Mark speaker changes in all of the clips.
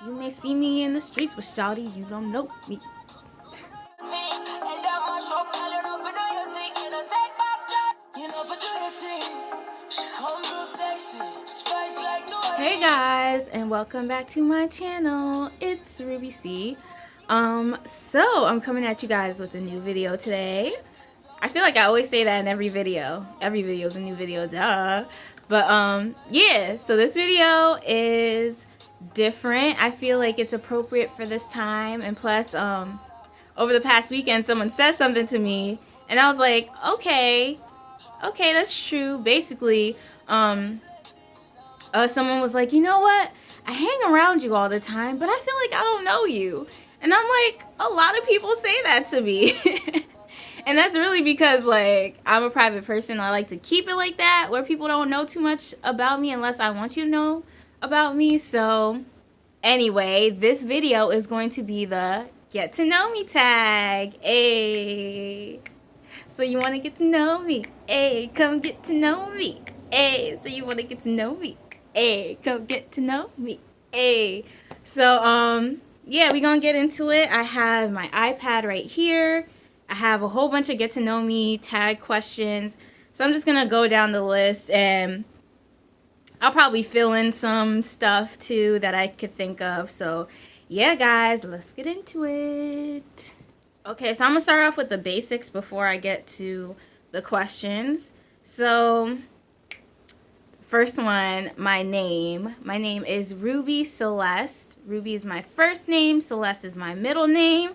Speaker 1: You may see me in the streets, but shawty, you don't know me. Hey guys, and welcome back to my channel. It's RubyC. So I'm coming at you guys with a new video today. I feel like I always say that in every video. Every video is a new video, duh. But yeah, so this video is different. I feel like it's appropriate for this time, and plus over the past weekend someone said something to me and I was like, okay, that's true. Basically, someone was like, you know what? I hang around you all the time, but I feel like I don't know you. And I'm like, a lot of people say that to me. And that's really because, like, I'm a private person. I like to keep it like that, where people don't know too much about me unless I want you to know about me. So, anyway, this video is going to be the get to know me tag. Ayy. So you want to get to know me? Ayy, come get to know me. Ayy, so you want to get to know me? Ayy, come get to know me. Ayy. So, yeah, we're going to get into it. I have my iPad right here. I have a whole bunch of get to know me tag questions. So I'm just going to go down the list, and I'll probably fill in some stuff too that I could think of. So yeah, guys, let's get into it. Okay, so I'm going to start off with the basics before I get to the questions. So first one, my name. My name is Ruby Celeste. Ruby is my first name. Celeste is my middle name.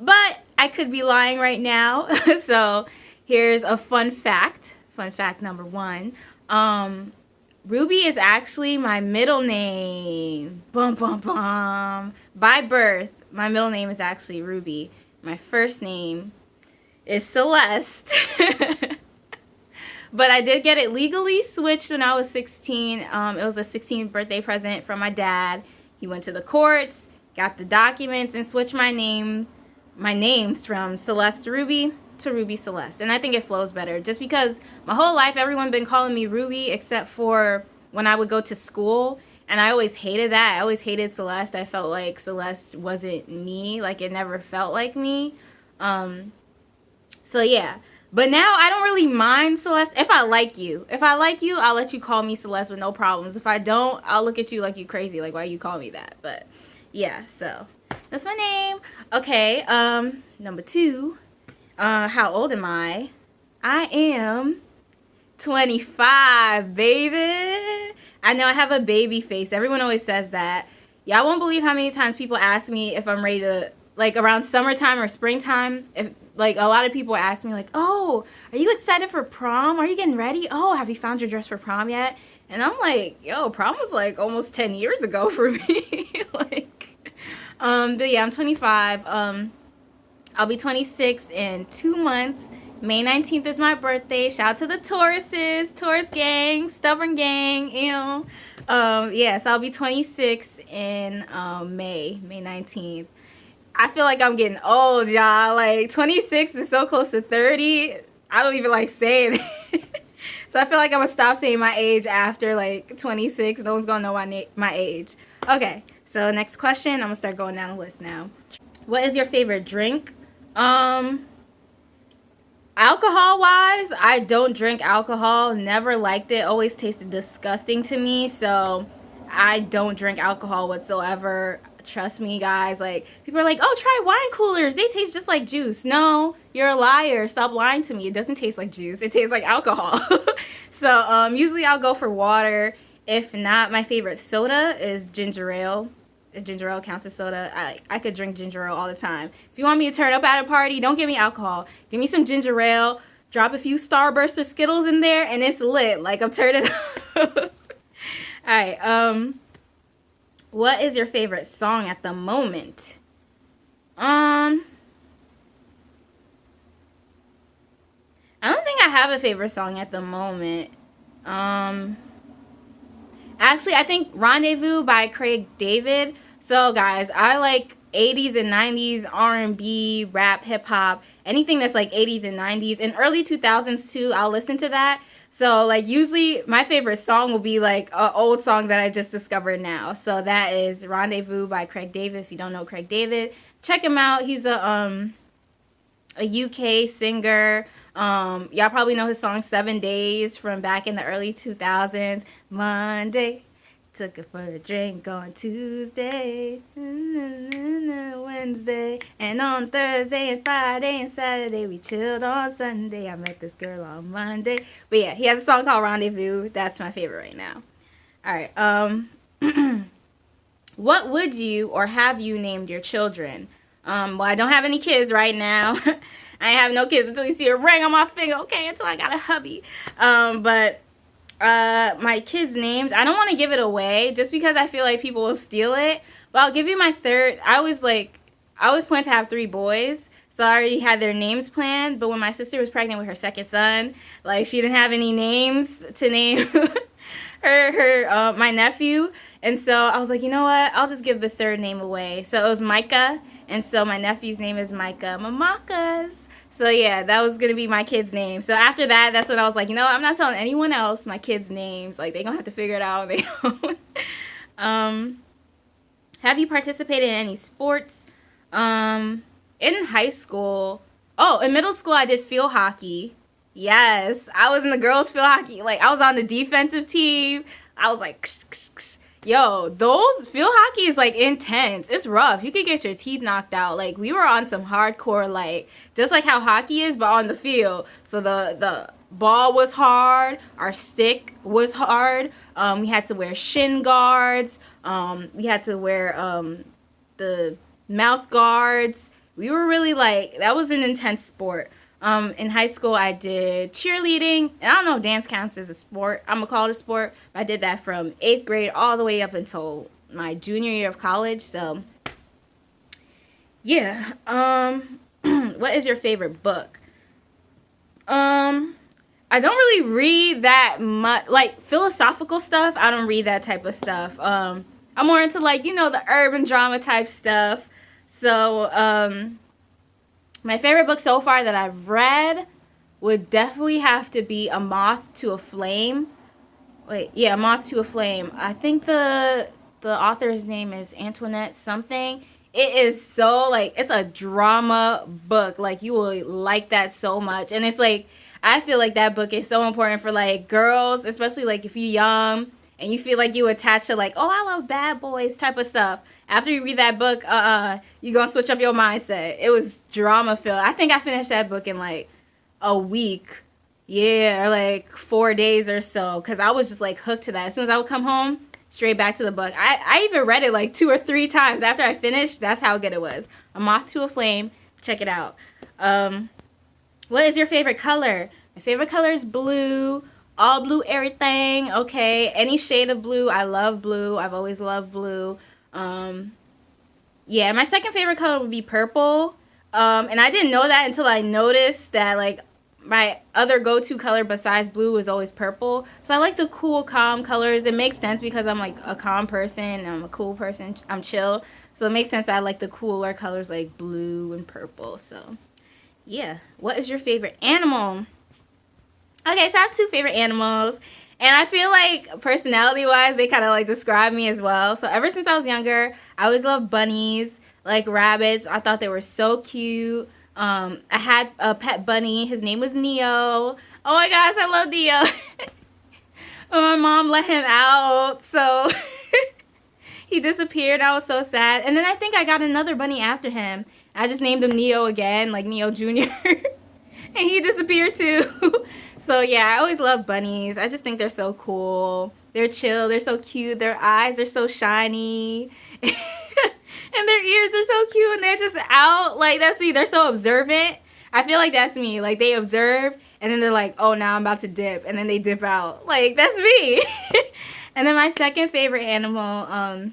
Speaker 1: But I could be lying right now. So here's a fun fact. Fun fact number one. Ruby is actually my middle name. Bum, bum, bum. By birth, my middle name is actually Ruby. My first name is Celeste. But I did get it legally switched when I was 16. It was a 16th birthday present from my dad. He went to the courts, got the documents, and switched my names from Celeste Ruby to Ruby Celeste. And I think it flows better just because my whole life everyone been calling me Ruby except for when I would go to school, and I always hated that. I always hated Celeste. I felt like Celeste wasn't me, like it never felt like me. So yeah. But now I don't really mind Celeste if I like you. If I like you, I'll let you call me Celeste with no problems. If I don't, I'll look at you like you crazy, like why you call me that. But yeah, so that's my name. Okay, number two. How old am I? I am 25, baby. I know I have a baby face. Everyone always says that. Y'all won't believe how many times people ask me if I'm ready to, like around summertime or springtime, if like a lot of people ask me like, oh, are you excited for prom? Are you getting ready? Oh, have you found your dress for prom yet? And I'm like, yo, prom was like almost 10 years ago for me. But yeah, I'm 25. I'll be 26 in 2 months. May 19th is my birthday. Shout out to the Tauruses, Taurus gang, stubborn gang, you know. Yeah, so I'll be 26 in May 19th. I feel like I'm getting old, y'all. Like 26 is so close to 30. I don't even like saying it. So I feel like I'm gonna stop saying my age after like 26. No one's gonna know my age. Okay, so next question. I'm gonna start going down the list now. What is your favorite drink? Alcohol wise, I don't drink alcohol. Never liked it. Always tasted disgusting to me. So I don't drink alcohol whatsoever. Trust me, guys. Like, people are like, oh, try wine coolers. They taste just like juice. No, you're a liar. Stop lying to me. It doesn't taste like juice. It tastes like alcohol. So usually I'll go for water. If not, my favorite soda is ginger ale. If ginger ale counts as soda, I could drink ginger ale all the time. If you want me to turn up at a party, don't give me alcohol. Give me some ginger ale. Drop a few Starburst or Skittles in there, and it's lit. Like, I'm turning up. Alright, what is your favorite song at the moment? I don't think I have a favorite song at the moment. Actually, I think Rendezvous by Craig David. So, guys, I like 80s and 90s R&B, rap, hip-hop, anything that's like 80s and 90s. And early 2000s, too, I'll listen to that. So, like, usually my favorite song will be, like, an old song that I just discovered now. So that is Rendezvous by Craig David. If you don't know Craig David, check him out. He's a UK singer. Y'all probably know his song 7 Days from back in the early 2000s. Monday, took it for a drink on Tuesday, Wednesday, and on Thursday and Friday and Saturday we chilled on Sunday. I met this girl on Monday. But yeah, he has a song called Rendezvous. That's my favorite right now. All right. What would you or have you named your children? Well, I don't have any kids right now. I have no kids until you see a ring on my finger. Okay, until I got a hubby. But my kids' names, I don't want to give it away just because I feel like people will steal it. But I'll give you my third. I always planned to have 3 boys. So I already had their names planned. But when my sister was pregnant with her second son, like, she didn't have any names to name my nephew. And so I was like, you know what? I'll just give the third name away. So it was Micah. And so my nephew's name is Micah Mamakas. So yeah, that was going to be my kid's name. So after that, that's when I was like, you know, I'm not telling anyone else my kids' names. Like, they're going to have to figure it out on their own. Have you participated in any sports? In high school. Oh, in middle school, I did field hockey. Yes, I was in the girls' field hockey. Like, I was on the defensive team. I was like, ksh, ksh, ksh. Yo, those field hockey is, like, intense. It's rough. You could get your teeth knocked out. Like, we were on some hardcore, like, just like how hockey is, but on the field. So the ball was hard. Our stick was hard. We had to wear shin guards. We had to wear the mouth guards. We were really, like, that was an intense sport. In high school, I did cheerleading, and I don't know if dance counts as a sport. I'm going to call it a sport. But I did that from 8th grade all the way up until my junior year of college. So, yeah. What is your favorite book? I don't really read that much. Like, philosophical stuff, I don't read that type of stuff. I'm more into, like, you know, the urban drama type stuff. So, my favorite book so far that I've read would definitely have to be A Moth to a Flame. A Moth to a Flame. I think the author's name is Antoinette something. It is so, like, it's a drama book. Like, you will like that so much. And it's, like, I feel like that book is so important for, like, girls, especially, like, if you're young and you feel like you attach to, like, oh, I love bad boys type of stuff. After you read that book, you're going to switch up your mindset. It was drama-filled. I think I finished that book in, like, a week. Yeah, or, like, 4 days or so. Because I was just, like, hooked to that. As soon as I would come home, straight back to the book. I even read it, like, 2 or 3 times. After I finished, that's how good it was. A Moth to a Flame. Check it out. What is your favorite color? My favorite color is blue. All blue everything. Okay. Any shade of blue. I love blue. I've always loved blue. Yeah, my second favorite color would be purple. And I didn't know that until I noticed that, like, my other go-to color besides blue was always purple. So I like the cool, calm colors. It makes sense because I'm, like, a calm person. And I'm a cool person. I'm chill. So it makes sense that I like the cooler colors like blue and purple. So, yeah. What is your favorite animal? Okay, so I have 2 favorite animals. And I feel like personality-wise, they kind of, like, describe me as well. So ever since I was younger, I always loved bunnies, like rabbits. I thought they were so cute. I had a pet bunny. His name was Neo. Oh, my gosh, I love Neo. My mom let him out, so he disappeared. I was so sad. And then I think I got another bunny after him. I just named him Neo again, like Neo Jr. And he disappeared, too. So, yeah, I always love bunnies. I just think they're so cool. They're chill. They're so cute. Their eyes are so shiny. And their ears are so cute. And they're just out. Like, that's me. They're so observant. I feel like that's me. Like, they observe. And then they're like, oh, now I'm about to dip. And then they dip out. Like, that's me. And then my second favorite animal,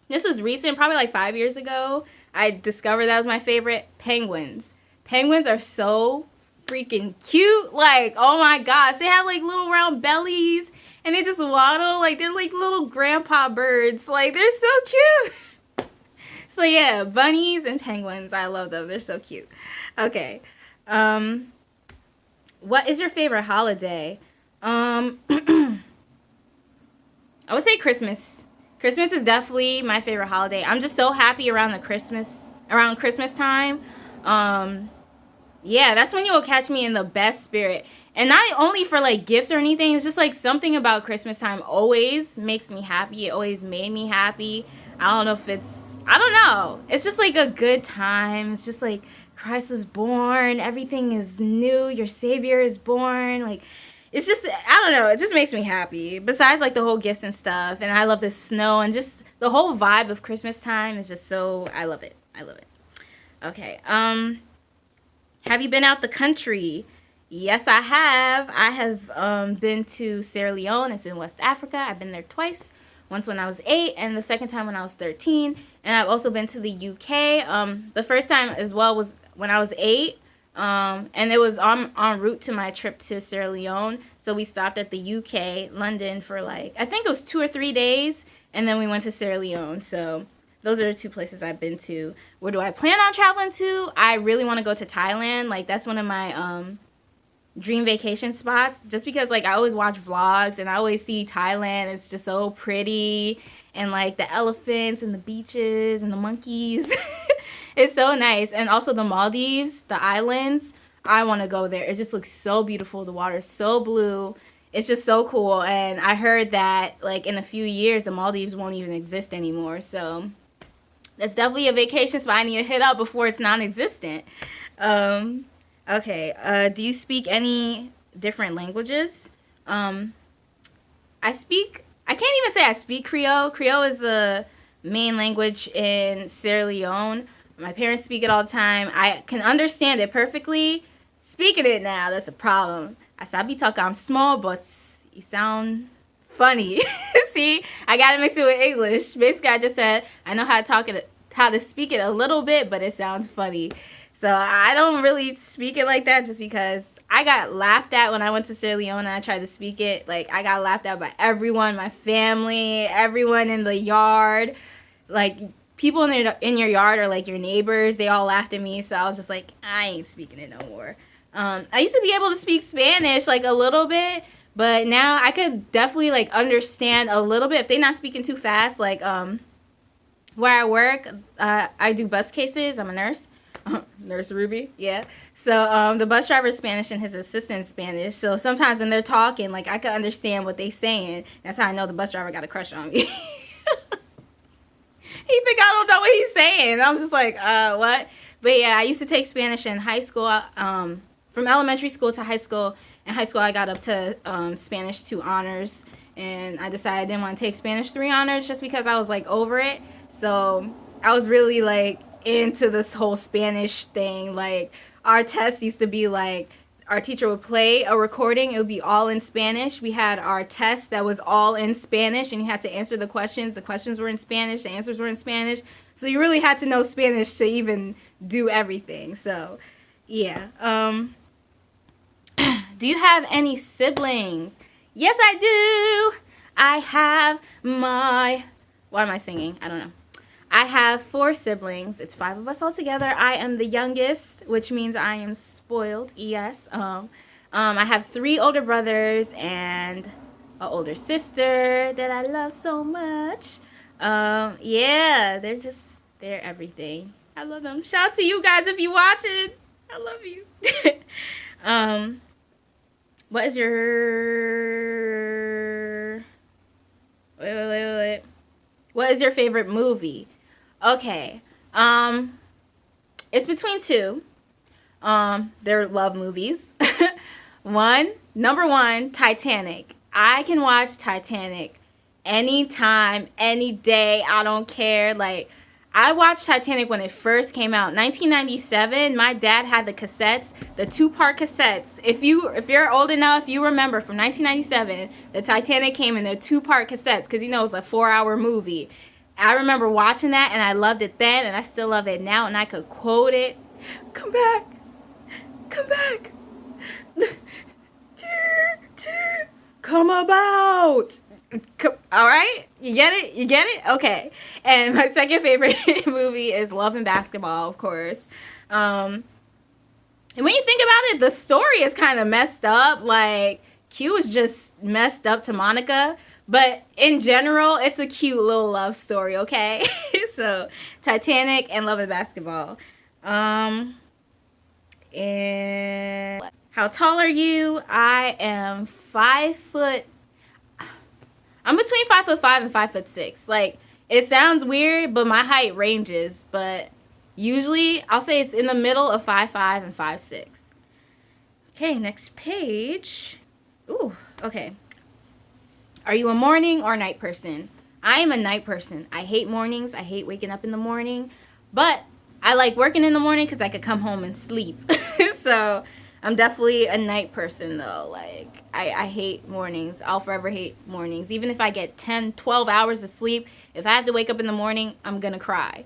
Speaker 1: this was recent, probably like 5 years ago. I discovered that was my favorite. Penguins. Penguins are so freaking cute. Like, oh my gosh, they have like little round bellies and they just waddle like they're like little grandpa birds. Like, they're so cute. So yeah, bunnies and penguins, I love them. They're so cute. Okay. What is your favorite holiday? I would say Christmas. Christmas is definitely my favorite holiday. I'm just so happy around Christmas time. Yeah, that's when you will catch me in the best spirit. And not only for like gifts or anything, it's just like something about Christmas time always makes me happy. It always made me happy. I don't know. It's just like a good time. It's just like Christ was born. Everything is new. Your Savior is born. Like, it's just, I don't know. It just makes me happy. Besides like the whole gifts and stuff. And I love the snow and just the whole vibe of Christmas time is just so, I love it. I love it. Okay. Have you been out the country? Yes, I have. I have been to Sierra Leone. It's in West Africa. I've been there twice. Once when I was 8 and the second time when I was 13. And I've also been to the UK. The first time as well was when I was 8. And it was en route to my trip to Sierra Leone. So we stopped at the UK, London, for like, I think it was 2 or 3 days. And then we went to Sierra Leone. So those are the 2 places I've been to. Where do I plan on traveling to? I really want to go to Thailand. Like, that's one of my dream vacation spots. Just because, like, I always watch vlogs and I always see Thailand. It's just so pretty. And, like, the elephants and the beaches and the monkeys. It's so nice. And also the Maldives, the islands. I want to go there. It just looks so beautiful. The water is so blue. It's just so cool. And I heard that, like, in a few years, the Maldives won't even exist anymore. So that's definitely a vacation spot I need to hit up before it's non-existent. Okay. Do you speak any different languages? I can't even say I speak Creole. Creole is the main language in Sierra Leone. My parents speak it all the time. I can understand it perfectly. Speaking it now, that's a problem. I said, I be talking, I'm small, but you sound funny. See, I got to mix it with English. Basically, I just said, I know how to speak it a little bit, but it sounds funny. So I don't really speak it like that just because I got laughed at when I went to Sierra Leone and I tried to speak it. Like, I got laughed at by everyone, my family, everyone in the yard. Like, people in your yard are like your neighbors. They all laughed at me, so I was just like, I ain't speaking it no more. I used to be able to speak Spanish like a little bit, but now I could definitely like understand a little bit if they're not speaking too fast. Like where I work, I do bus cases. I'm a nurse. Nurse Ruby, yeah. So the bus driver is Spanish and his assistant Spanish. So sometimes when they're talking, like I can understand what they're saying. That's how I know the bus driver got a crush on me. He think I don't know what he's saying. I'm just like, what? But yeah, I used to take Spanish in high school. From elementary school to high school. In high school, I got up to Spanish 2 honors. And I decided I didn't want to take Spanish 3 honors just because I was like over it. So I was really like into this whole Spanish thing. Like our tests used to be like, our teacher would play a recording. It would be all in Spanish. We had our test that was all in Spanish, and you had to answer the questions. The questions were in Spanish. The answers were in Spanish. So you really had to know Spanish to even do everything. So, yeah. Do you have any siblings? Yes, I do. I have my... Why am I singing? I don't know. I have 4 siblings. It's 5 of us all together. I am the youngest, which means I am spoiled. Yes. I have 3 older brothers and an older sister that I love so much. Yeah, they're everything. I love them. Shout out to you guys if you watching. I love you. What is your... Wait. What is your favorite movie? Okay. It's between 2. They're love movies. Number 1, Titanic. I can watch Titanic anytime, any day. I don't care. Like, I watched Titanic when it first came out. 1997, my dad had the cassettes, the 2-part cassettes. If you're old enough, you remember from 1997, the Titanic came in the 2-part cassettes because, you know, it was a 4-hour movie. I remember watching that, and I loved it then, and I still love it now, and I could quote it. Come back. Come back. Come about. All right? You get it? You get it? Okay. And my second favorite movie is Love and Basketball, of course. And when you think about it, the story is kind of messed up. Like, Q is just messed up to Monica. But in general, it's a cute little love story, okay? So, Titanic and Love and Basketball. And how tall are you? I am 5 foot. I'm between 5'5" and 5'6". Like, it sounds weird, but my height ranges. But usually, I'll say it's in the middle of 5'5" and 5'6". Okay, next page. Ooh, okay. Are you a morning or night person? I am a night person. I hate mornings. I hate waking up in the morning. But I like working in the morning because I could come home and sleep. So I'm definitely a night person, though. Like, I hate mornings. I'll forever hate mornings. Even if I get 10, 12 hours of sleep, if I have to wake up in the morning, I'm going to cry.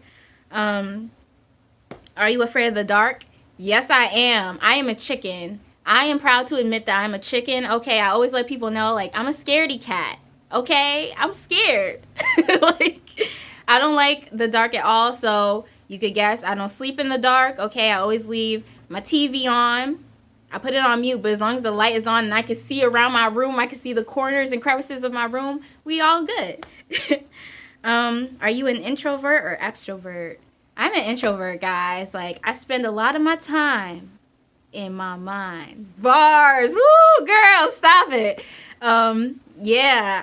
Speaker 1: Are you afraid of the dark? Yes, I am. I am a chicken. I am proud to admit that I'm a chicken. Okay, I always let people know, like, I'm a scaredy cat. Okay? I'm scared. Like, I don't like the dark at all, so you could guess I don't sleep in the dark. Okay, I always leave my TV on. I put it on mute, but as long as the light is on and I can see around my room, I can see the corners and crevices of my room, we all good. Are you an introvert or extrovert? I'm an introvert, guys. Like, I spend a lot of my time in my mind. Bars. Woo, girl, stop it. Yeah,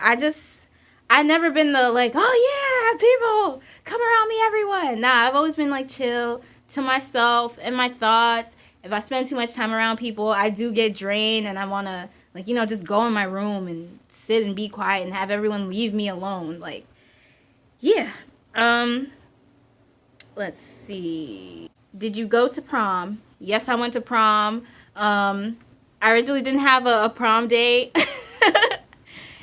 Speaker 1: I've never been the, like, oh yeah, people, come around me, everyone. Nah, I've always been, like, chill to myself and my thoughts. If I spend too much time around people, I do get drained and I want to, like, you know, just go in my room and sit and be quiet and have everyone leave me alone. Like, yeah. Let's see. Did you go to prom? Yes, I went to prom. I originally didn't have a prom date.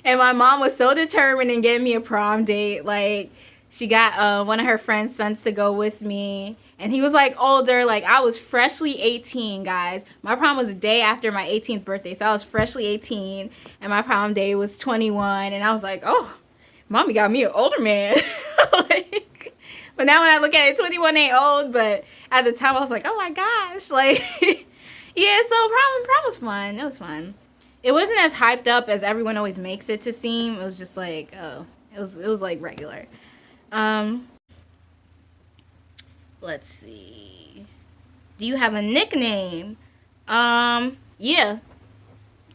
Speaker 1: And my mom was so determined in getting me a prom date. Like, she got one of her friend's sons to go with me. And he was, like, older. Like, I was freshly 18, guys. My prom was a day after my 18th birthday. So I was freshly 18. And my prom day was 21. And I was like, oh, mommy got me an older man. Like, but now when I look at it, 21 ain't old. But at the time, I was like, oh, my gosh. Like, yeah, so prom was fun. It was fun. It wasn't as hyped up as everyone always makes it to seem. It was just like, oh, it was like regular. Let's see. Do you have a nickname? Yeah,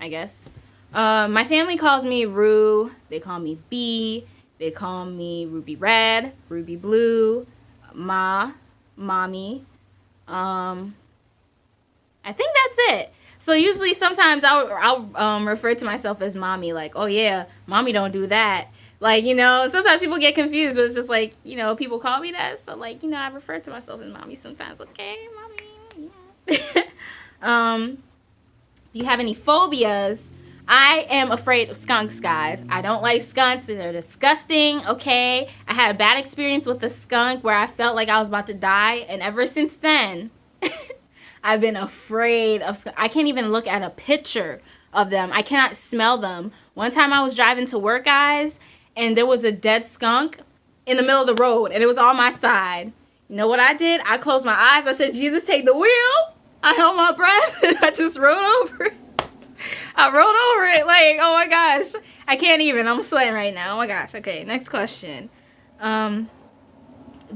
Speaker 1: I guess. My family calls me Rue. They call me B. They call me Ruby Red, Ruby Blue, Ma, Mommy. I think that's it. So usually sometimes I'll refer to myself as Mommy, like, oh yeah, Mommy don't do that. Like, you know, sometimes people get confused, but it's just like, you know, people call me that. So, like, you know, I refer to myself as Mommy sometimes. Okay, Mommy. Yeah. Do you have any phobias? I am afraid of skunks, guys. I don't like skunks. They're disgusting, okay? I had a bad experience with a skunk where I felt like I was about to die. And ever since then, I've been afraid of skunks. I can't even look at a picture of them. I cannot smell them. One time I was driving to work, guys, and there was a dead skunk in the middle of the road, and it was on my side. You know what I did? I closed my eyes. I said, Jesus, take the wheel. I held my breath, and I just rode over it. I rode over it like, oh my gosh. I can't even. I'm sweating right now. Oh my gosh. Okay, next question. Do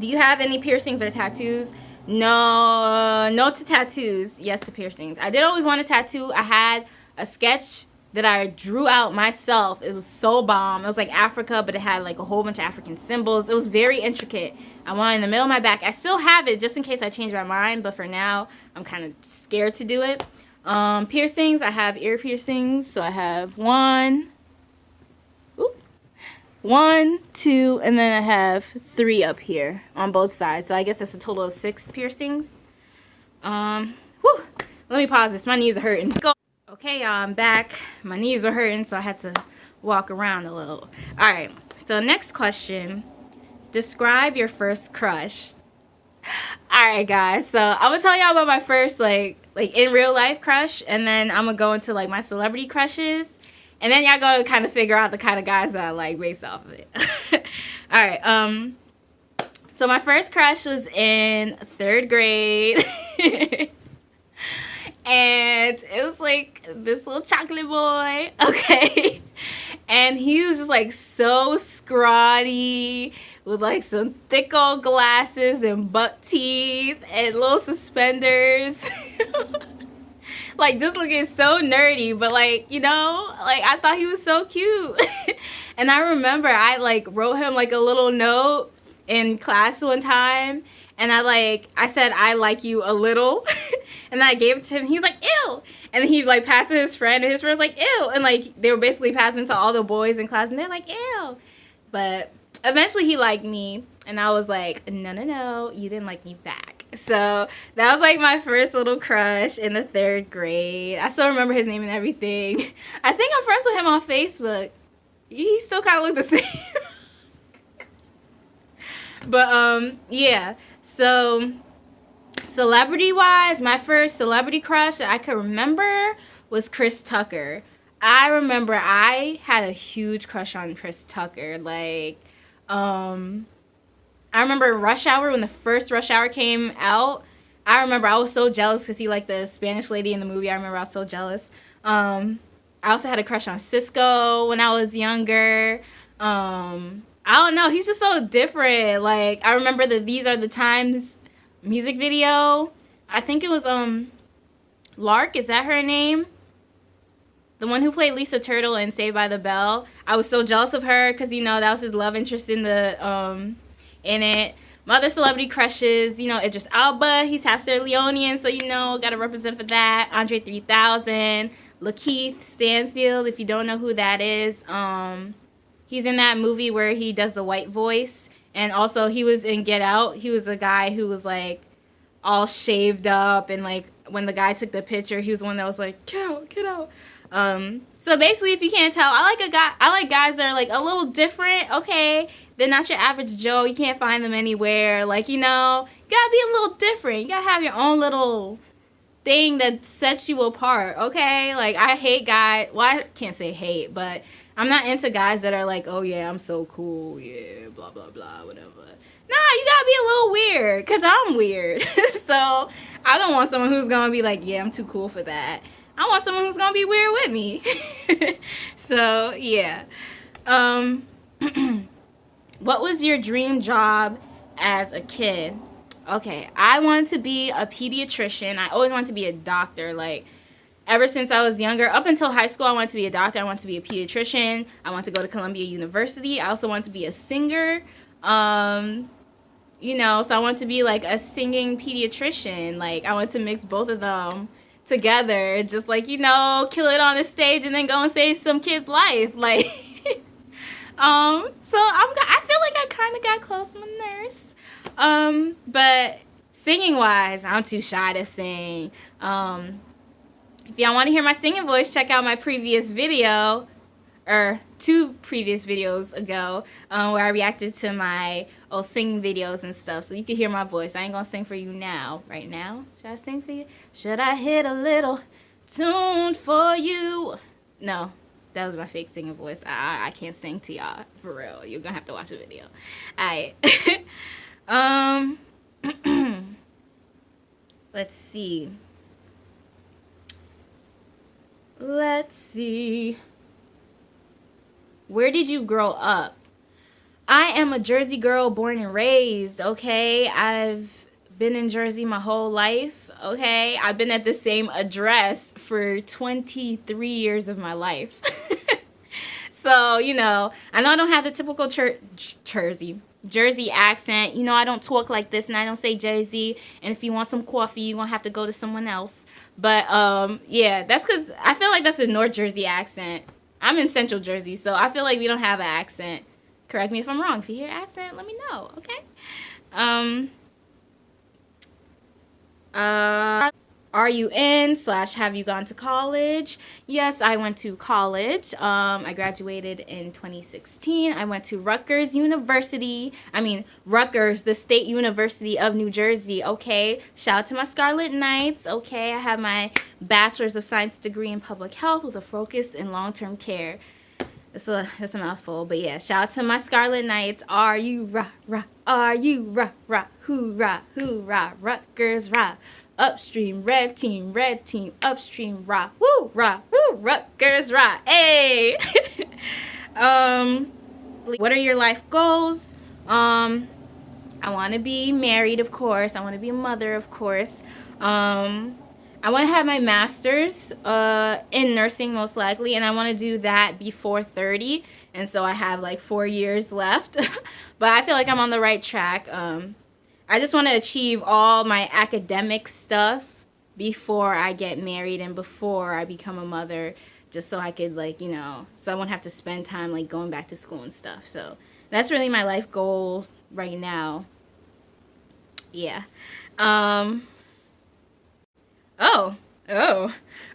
Speaker 1: you have any piercings or tattoos? No to tattoos. Yes to piercings. I did always want a tattoo. I had a sketch that I drew out myself. It was so bomb. It was like Africa, but it had like a whole bunch of African symbols. It was very intricate. I want it in the middle of my back. I still have it just in case I change my mind, but for now, I'm kind of scared to do it. Piercings, I have ear piercings. So I have 1, 2, and then I have 3 up here on both sides. So I guess that's a total of 6 piercings. Let me pause this. My knees are hurting. Go. Okay, y'all, I'm back. My knees were hurting, so I had to walk around a little. All right, so next question. Describe your first crush. All right, guys, so I'm gonna tell y'all about my first, like in real life crush, and then I'm gonna go into, like, my celebrity crushes, and then y'all gonna kind of figure out the kind of guys that I like based off of it. All right, so my first crush was in 3rd grade. And it was like this little chocolate boy, okay? And he was just like so scrawny with like some thick old glasses and buck teeth and little suspenders. Like just looking so nerdy, but like, you know, like I thought he was so cute. And I remember I like wrote him like a little note in class one time, and I said I like you a little. And I gave it to him. He was like, ew. And then he like passed it to his friend, and his friend was like, ew. And like they were basically passing to all the boys in class, and they're like, ew. But eventually he liked me, and I was like, no, you didn't like me back. So that was like my first little crush in the 3rd grade. I still remember his name and everything. I think I'm friends with him on Facebook. He still kind of looked the same. But yeah. So celebrity-wise, my first celebrity crush that I could remember was Chris Tucker. I remember I had a huge crush on Chris Tucker. Like, I remember Rush Hour, when the first Rush Hour came out. I remember I was so jealous because he liked the Spanish lady in the movie. I remember I was so jealous. I also had a crush on Cisco when I was younger. I don't know. He's just so different. Like, I remember the These Are the Times music video. I think it was Lark. Is that her name? The one who played Lisa Turtle in Saved by the Bell. I was so jealous of her because, you know, that was his love interest in the in it. My other celebrity crushes, you know, Idris Elba. He's half Sierra Leonean, so, you know, got to represent for that. Andre 3000. Lakeith Stanfield, if you don't know who that is. He's in that movie where he does the white voice. And also, he was in Get Out. He was a guy who was, like, all shaved up. And, like, when the guy took the picture, he was the one that was like, get out, get out. So basically, if you can't tell, I like guys that are, like, a little different, okay? They're not your average Joe. You can't find them anywhere. Like, you know, you gotta be a little different. You gotta have your own little thing that sets you apart, okay? Like, I hate guys. Well, I can't say hate, but I'm not into guys that are like, oh, yeah, I'm so cool. Yeah, blah, blah, blah, whatever. Nah, you gotta be a little weird, because I'm weird. So, I don't want someone who's gonna be like, yeah, I'm too cool for that. I want someone who's gonna be weird with me. So, yeah. What was your dream job as a kid? Okay, I wanted to be a pediatrician. I always wanted to be a doctor. Like, ever since I was younger, up until high school, I wanted to be a doctor. I wanted to be a pediatrician. I wanted to go to Columbia University. I also wanted to be a singer. You know, so I wanted to be like a singing pediatrician. Like, I wanted to mix both of them together. Just like, you know, kill it on the stage and then go and save some kid's life. Like, so I feel like I kind of got close with nurse. But singing wise, I'm too shy to sing. If y'all want to hear my singing voice, check out my previous video, or 2 previous videos ago, where I reacted to my old singing videos and stuff, so you can hear my voice. I ain't gonna sing for you now. Right now, should I sing for you? Should I hit a little tune for you? No, that was my fake singing voice. I can't sing to y'all, for real. You're gonna have to watch the video. Alright. Let's see. Where did you grow up? I am a Jersey girl born and raised, okay? I've been in Jersey my whole life, okay? I've been at the same address for 23 years of my life. So, you know, I know I don't have the typical Jersey accent. You know, I don't talk like this, and I don't say Jay-Z. And if you want some coffee, you're going to have to go to someone else. But, yeah, that's because I feel like that's a North Jersey accent. I'm in Central Jersey, so I feel like we don't have an accent. Correct me if I'm wrong. If you hear accent, let me know, okay? Are you in / have you gone to college? Yes, I went to college. I graduated in 2016. I went to Rutgers, the State University of New Jersey, okay? Shout out to my Scarlet Knights, okay? I have my Bachelor's of Science degree in Public Health with a focus in long-term care. That's a mouthful, but yeah, shout out to my Scarlet Knights. Are you rah, rah, are you rah, rah, hoorah, hoorah, Rutgers, rah. Upstream, red team, upstream, rah, woo, Rutgers, rah, hey. What are your life goals? I want to be married, of course. I want to be a mother, of course. I want to have my master's in nursing, most likely, and I want to do that before 30. And so I have like 4 years left. But I feel like I'm on the right track. I just want to achieve all my academic stuff before I get married and before I become a mother, just so I could, like, you know, so I won't have to spend time like going back to school and stuff. So that's really my life goals right now. Yeah. Oh,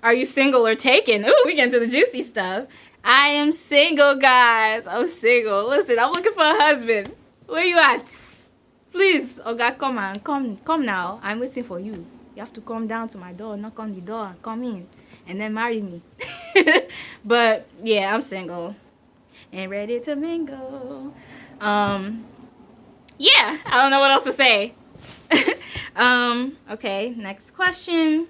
Speaker 1: are you single or taken? Ooh, we get into the juicy stuff. I am single, guys. I'm single. Listen, I'm looking for a husband. Where you at? Please, oh God, come now. I'm waiting for you. You have to come down to my door, knock on the door, come in, and then marry me. But yeah, I'm single and ready to mingle. Yeah, I don't know what else to say. Okay, next question.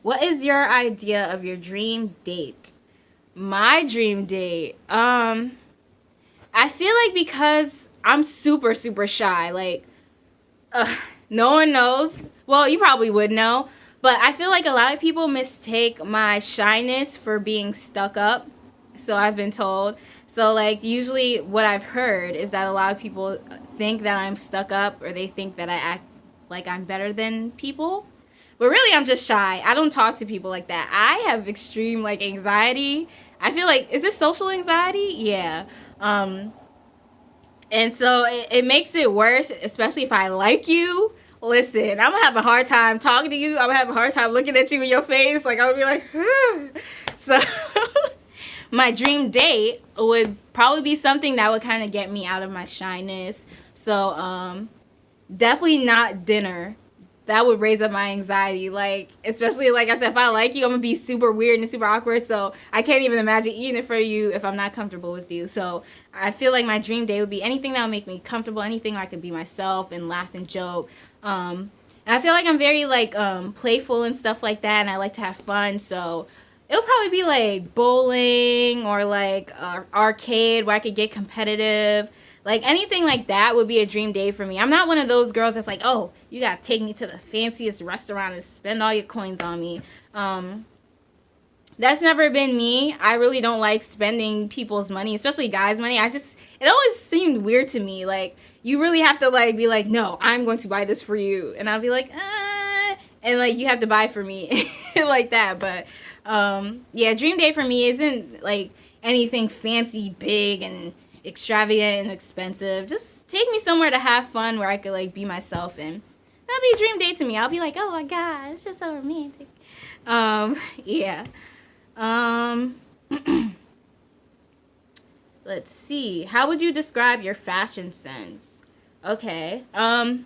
Speaker 1: What is your idea of your dream date? My dream date. I feel like because I'm super, super shy, like, no one knows. Well, you probably would know, but I feel like a lot of people mistake my shyness for being stuck up. So I've been told. So, like, usually what I've heard is that a lot of people think that I'm stuck up, or they think that I act like I'm better than people. But really, I'm just shy. I don't talk to people like that. I have extreme, like, anxiety. I feel like, is this social anxiety? Yeah. And so it makes it worse, especially if I like you. Listen, I'm going to have a hard time talking to you. I'm going to have a hard time looking at you in your face. Like, I'm going to be like, So, my dream date would probably be something that would kind of get me out of my shyness. So, definitely not dinner. That would raise up my anxiety. Like, especially, like I said, if I like you, I'm going to be super weird and super awkward. So I can't even imagine eating it for you if I'm not comfortable with you. So I feel like my dream day would be anything that would make me comfortable, anything where I could be myself and laugh and joke. And I feel like I'm very, like, playful and stuff like that, and I like to have fun. So it'll probably be, like, bowling or, like, arcade where I could get competitive. Like, anything like that would be a dream day for me. I'm not one of those girls that's like, oh, you got to take me to the fanciest restaurant and spend all your coins on me. That's never been me. I really don't like spending people's money, especially guys' money. It always seemed weird to me. Like, you really have to, like, be like, no, I'm going to buy this for you. And I'll be like, and, like, you have to buy for me like that. But, yeah, dream day for me isn't, like, anything fancy, big, and extravagant and expensive. Just take me somewhere to have fun where I could, like, be myself, and that'll be a dream date to me. I'll be like, oh my god, it's just so romantic. Yeah. Let's see. How would you describe your fashion sense? Okay. My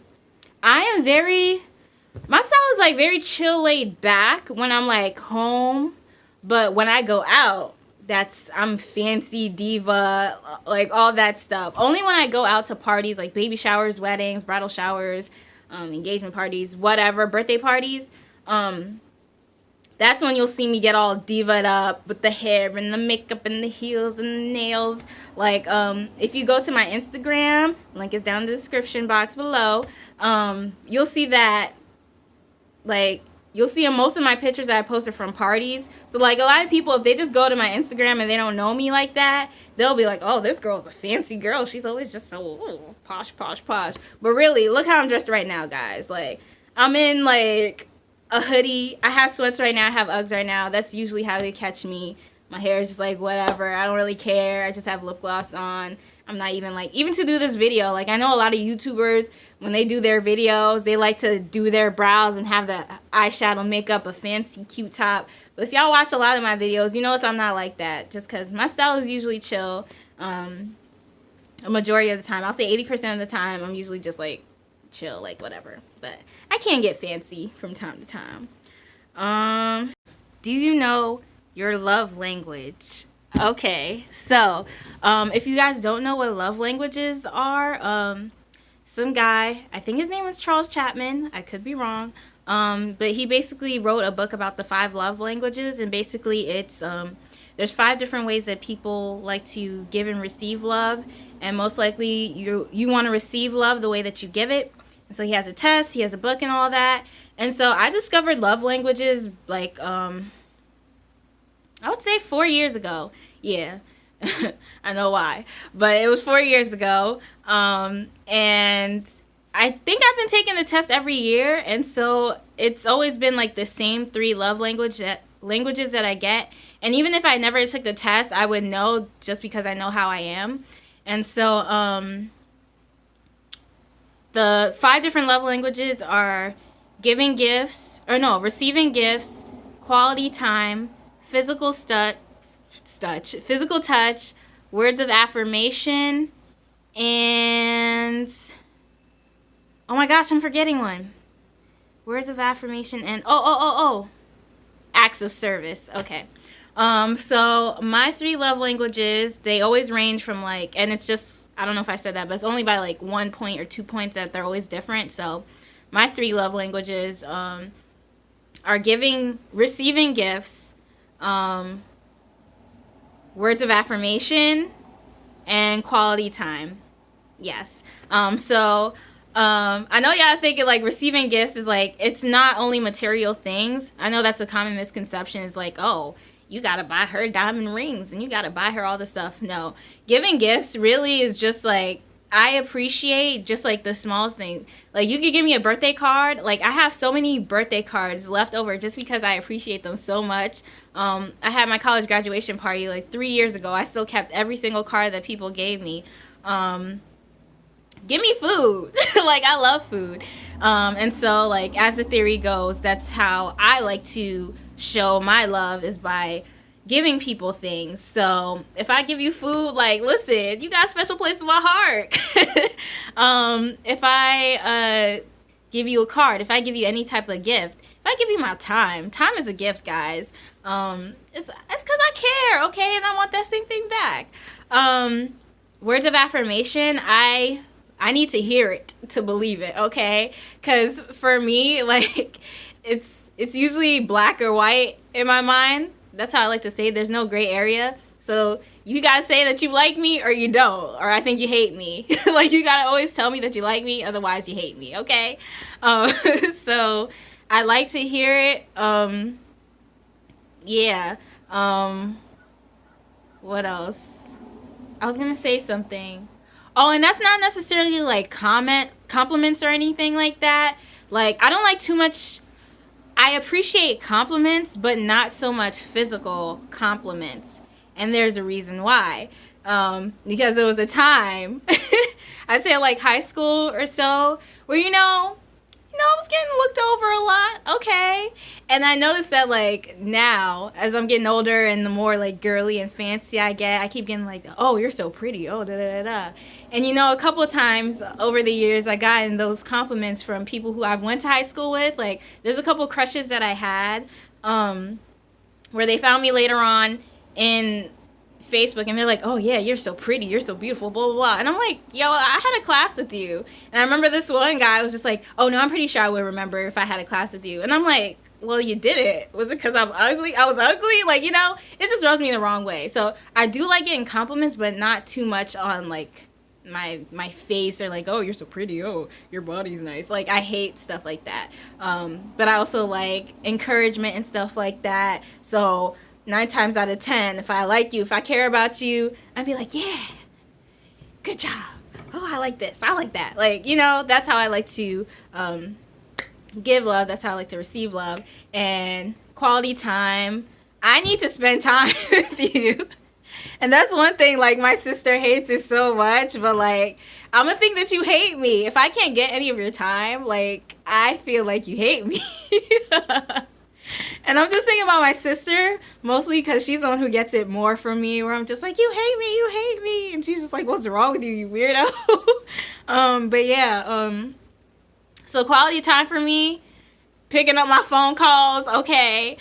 Speaker 1: style is, like, very chill, laid back when I'm, like, home, but when I go out, I'm fancy diva, like, all that stuff. Only when I go out to parties, like baby showers, weddings, bridal showers, engagement parties, whatever, birthday parties, that's when you'll see me get all diva'd up with the hair and the makeup and the heels and the nails. Like, if you go to my Instagram, link is down in the description box below, you'll see that, like, you'll see in most of my pictures that I posted from parties. So, like, a lot of people, if they just go to my Instagram and they don't know me like that, they'll be like, oh, this girl's a fancy girl. She's always just so posh. But really, look how I'm dressed right now, guys. Like, I'm in, like, a hoodie. I have sweats right now. I have Uggs right now. That's usually how they catch me. My hair is just, like, whatever. I don't really care. I just have lip gloss on. I'm not even, like, even to do this video, like, I know a lot of YouTubers, when they do their videos, they like to do their brows and have the eyeshadow makeup, a fancy cute top. But if y'all watch a lot of my videos, you notice I'm not like that, just because my style is usually chill. A majority of the time, I'll say 80% of the time, I'm usually just, like, chill, like, whatever. But I can get fancy from time to time. Do you know your love language? Okay, so if you guys don't know what love languages are, some guy, I think his name was Charles Chapman, I could be wrong, But he basically wrote a book about the 5 love languages, and basically it's there's 5 different ways that people like to give and receive love, and most likely you want to receive love the way that you give it. And so he has a test, he has a book and all that. And so I discovered love languages like I would say 4 years ago. Yeah. I know why. But it was 4 years ago. And I think I've been taking the test every year, and so it's always been like the same 3 love languages that I get. And even if I never took the test, I would know just because I know how I am. And so the 5 different love languages are receiving gifts, quality time, physical touch, words of affirmation, and oh my gosh, I'm forgetting one. Words of affirmation and acts of service. Okay. So my 3 love languages, they always range from like, and it's just, I don't know if I said that, but it's only by like 1 point or 2 points that they're always different. So my 3 love languages are receiving gifts, words of affirmation, and quality time. Yes. I know y'all thinking like receiving gifts is like, it's not only material things. I know that's a common misconception. It's like, oh, you gotta buy her diamond rings and you gotta buy her all this stuff. No, giving gifts really is just like, I appreciate just like the smallest thing. Like you could give me a birthday card. Like I have so many birthday cards left over just because I appreciate them so much. I had my college graduation party like 3 years ago. I still kept every single card that people gave me. Give me food. Like I love food. And so like as the theory goes, that's how I like to show my love, is by giving people things. So if I give you food, like listen, you got a special place in my heart. If I give you a card, if I give you any type of gift, if I give you my time is a gift, guys. It's because I care, okay, and I want that same thing back. Words of affirmation, I need to hear it to believe it, okay? Because for me, like, it's usually black or white in my mind. That's how I like to say it. There's no gray area. So you gotta say that you like me or you don't, or I think you hate me. Like, you gotta always tell me that you like me, otherwise you hate me, okay? So I like to hear it. Yeah. What else? I was gonna say something. Oh, and that's not necessarily like compliments or anything like that. Like, I don't like too much. I appreciate compliments, but not so much physical compliments. And there's a reason why. Because there was a time, I'd say like high school or so, where I was getting looked over a lot, okay? And I noticed that, like, now, as I'm getting older and the more, like, girly and fancy I get, I keep getting, like, oh, you're so pretty, oh, da-da-da-da. And, a couple of times over the years, I gotten those compliments from people who I went to high school with. Like, there's a couple crushes that I had where they found me later on in Facebook, and they're like, oh yeah, you're so pretty, you're so beautiful, blah blah blah. And I'm like, yo, I had a class with you. And I remember this one guy was just like, oh no, I'm pretty sure I would remember if I had a class with you. And I'm like, well, you did it. Was it because I'm ugly? I was ugly? Like, it just rubs me the wrong way. So I do like getting compliments, but not too much on like my face, or like, oh, you're so pretty, oh, your body's nice. Like, I hate stuff like that. But I also like encouragement and stuff like that. So 9 times out of 10, if I like you, if I care about you, I'd be like, yeah, good job. Oh, I like this. I like that. Like, that's how I like to give love. That's how I like to receive love. And quality time. I need to spend time with you. And that's one thing, like, my sister hates it so much. But, like, I'm going to think that you hate me. If I can't get any of your time, like, I feel like you hate me. And I'm just thinking about my sister, mostly because she's the one who gets it more from me, where I'm just like, you hate me. And she's just like, what's wrong with you, you weirdo? But yeah, so quality time for me, picking up my phone calls, okay.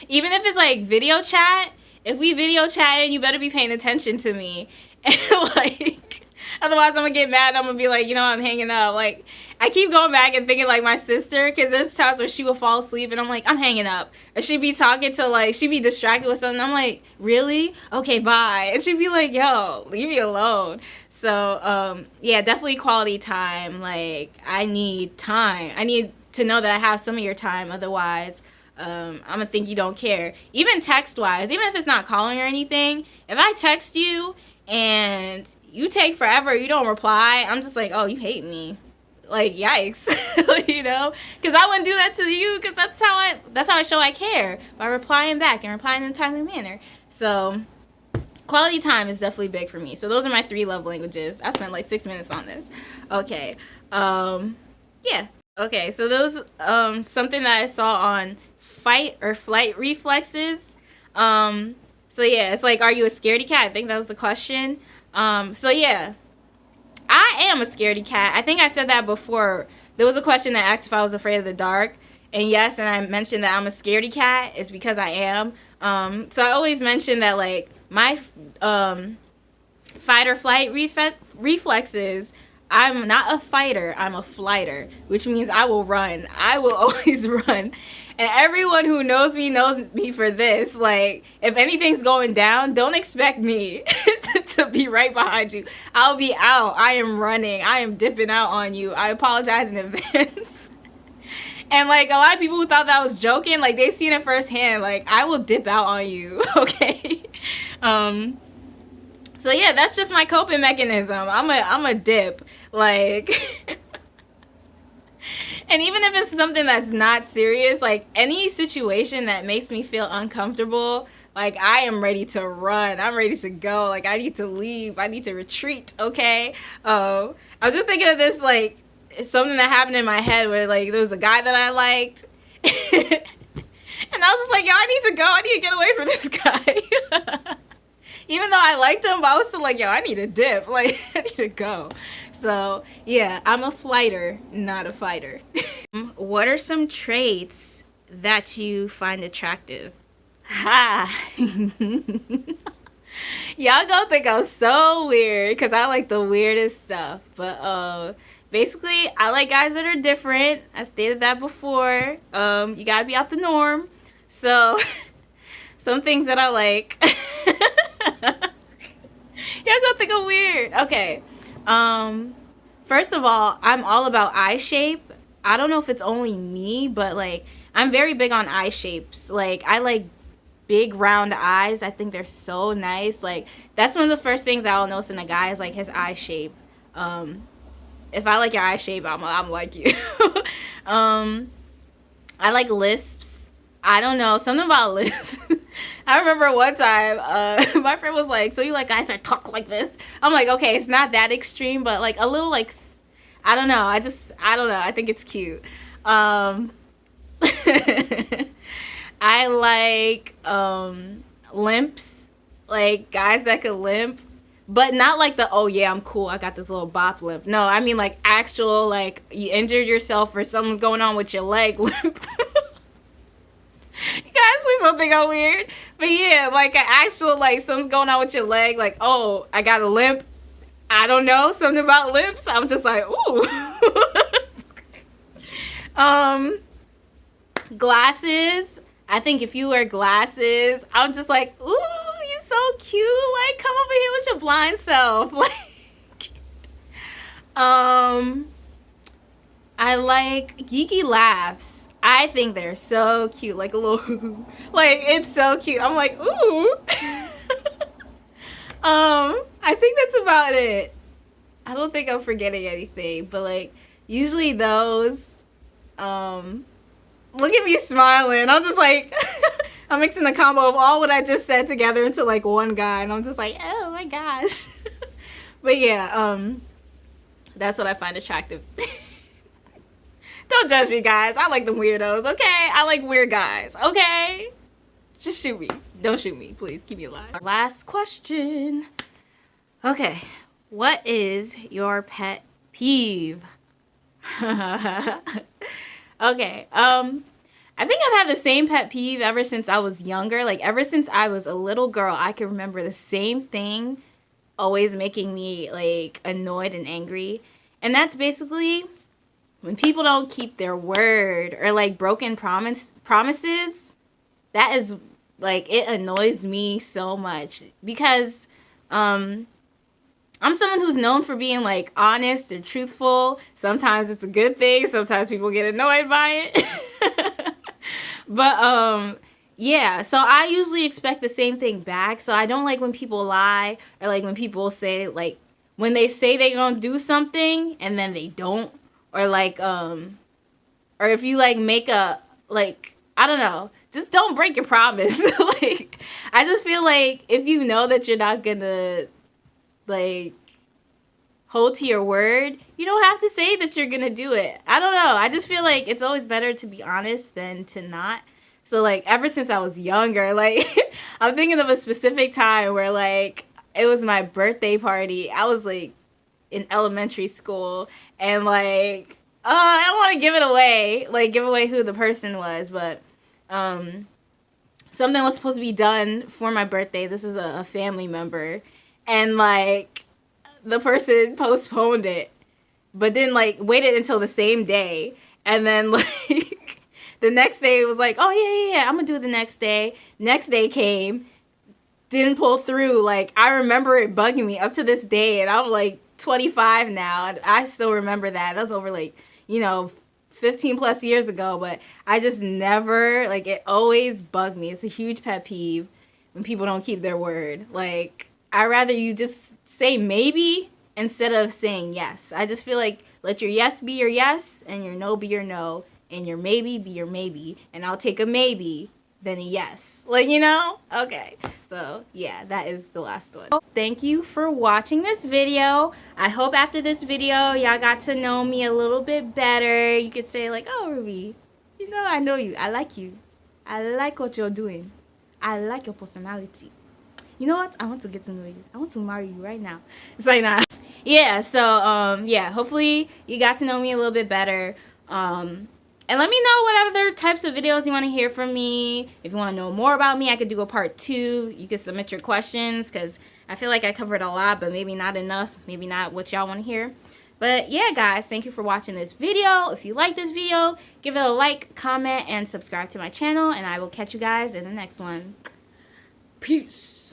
Speaker 1: Even if it's like video chat, if we video chatting, you better be paying attention to me. And like, Otherwise, I'm gonna get mad. I'm gonna be like, you know, I'm hanging up. Like, I keep going back and thinking like my sister, because there's times where she will fall asleep and I'm like, I'm hanging up. Or she'd be talking to like, she'd be distracted with something. I'm like, really? Okay, bye. And she'd be like, yo, leave me alone. So, yeah, definitely quality time. Like, I need time. I need to know that I have some of your time. Otherwise, I'm gonna think you don't care. Even text-wise, even if it's not calling or anything, if I text you and you take forever, you don't reply, I'm just like, oh, you hate me. Like, yikes. You know? Because I wouldn't do that to you, because that's how I show I care, by replying back and replying in a timely manner. So quality time is definitely big for me. So those are my 3 love languages. I spent like 6 minutes on this. Okay. Yeah. Okay, so those something that I saw on fight or flight reflexes. So yeah, it's like, are you a scaredy cat? I think that was the question. So yeah, I am a scaredy cat. I think I said that before. There was a question that asked if I was afraid of the dark. And yes, and I mentioned that I'm a scaredy cat. It's because I am. So I always mention that, like, my fight or flight reflexes, I'm not a fighter, I'm a flighter, which means I will run. I will always run. And everyone who knows me for this. Like, if anything's going down, don't expect me to be right behind you. I'll be out. I am running. I am dipping out on you. I apologize in advance. And, like, a lot of people who thought that I was joking, like, they've seen it firsthand. Like, I will dip out on you, okay? So, yeah, that's just my coping mechanism. I'm a dip. Like, and even if it's something that's not serious, like, any situation that makes me feel uncomfortable, like, I am ready to run. I'm ready to go. Like, I need to leave. I need to retreat, okay? I was just thinking of this, like, it's something that happened in my head where, like, there was a guy that I liked. And I was just like, yo, I need to go. I need to get away from this guy. Even though I liked him, but I was still like, yo, I need a dip. Like, I need to go. So, yeah, I'm a flighter, not a fighter. What are some traits that you find attractive? Ha! Y'all gonna think I'm so weird because I like the weirdest stuff. But, basically, I like guys that are different. I stated that before. You gotta be out the norm. So, some things that I like. Y'all gonna think I'm weird. Okay. First of all, I'm all about eye shape. I don't know if it's only me, but, like, I'm very big on eye shapes. Like, I like big round eyes. I think they're so nice. Like, that's one of the first things I'll notice in a guy is, like, his eye shape. If I like your eye shape, I'm like you. I like lisps. I don't know, something about lisps. I remember one time, my friend was like, so you like guys that talk like this? I'm like, okay, it's not that extreme, but, like, a little, like, I don't know. I don't know. I think it's cute. I like, limps. Like, guys that could limp. But not like the, oh yeah, I'm cool, I got this little bop limp. No, I mean, like, actual, like, you injured yourself or something's going on with your leg limp. You guys, please don't think I'm weird. But yeah, like, an actual, like, something's going on with your leg. Like, oh, I got a limp. I don't know, something about limps. I'm just like, ooh. Glasses. I think if you wear glasses, I'm just like, ooh, you're so cute. Like, come over here with your blind self. Like, I like geeky laughs. I think they're so cute. Like, a little, like, it's so cute. I'm like, ooh. I think that's about it. I don't think I'm forgetting anything, but, like, usually those, look at me smiling. I'm just like, I'm mixing the combo of all what I just said together into, like, one guy, and I'm just like, oh my gosh. But yeah, that's what I find attractive. Don't judge me, guys. I like the weirdos, okay? I like weird guys, okay? Just shoot me. Don't shoot me, please. Keep me alive. Last question. Okay. What is your pet peeve? Okay. I think I've had the same pet peeve ever since I was younger. Like, ever since I was a little girl, I can remember the same thing, always making me like annoyed and angry. And that's basically when people don't keep their word or like broken promises. That is like, it annoys me so much because I'm someone who's known for being like honest or truthful. Sometimes it's a good thing, sometimes people get annoyed by it. But yeah, so I usually expect the same thing back. So I don't like when people lie, or like when people say, like, when they say they're gonna do something and then they don't, or like or if you like make a, like, I don't know, just don't break your promise. Like, I just feel like if you know that you're not gonna like hold to your word, you don't have to say that you're gonna do it. I don't know, I just feel like it's always better to be honest than to not. So like, ever since I was younger, like I'm thinking of a specific time where like it was my birthday party. I was like in elementary school, and like I don't want to give it away, like give away who the person was, but something was supposed to be done for my birthday. This is a family member, and like the person postponed it, but then like waited until the same day, and then like the next day it was like, oh yeah, I'm gonna do it the next day. Next day came, didn't pull through. Like, I remember it bugging me up to this day, and I'm like 25 now, and I still remember that. That was over like, you know, 15 plus years ago, but I just never, like, it always bugged me. It's a huge pet peeve when people don't keep their word. Like, I'd rather you just say maybe instead of saying yes. I just feel like, let your yes be your yes, and your no be your no, and your maybe be your maybe, and I'll take a maybe than a yes. Like, you know? Okay. So, yeah, that is the last one. Thank you for watching this video. I hope after this video, y'all got to know me a little bit better. You could say like, oh, Ruby, you know, I know you. I like you. I like what you're doing. I like your personality. You know what? I want to get to know you. I want to marry you right now. It's like that. Yeah, so, yeah, hopefully you got to know me a little bit better. And let me know what other types of videos you want to hear from me. If you want to know more about me, I could do a part 2. You could submit your questions, because I feel like I covered a lot, but maybe not enough. Maybe not what y'all want to hear. But yeah, guys, thank you for watching this video. If you like this video, give it a like, comment, and subscribe to my channel. And I will catch you guys in the next one. Peace.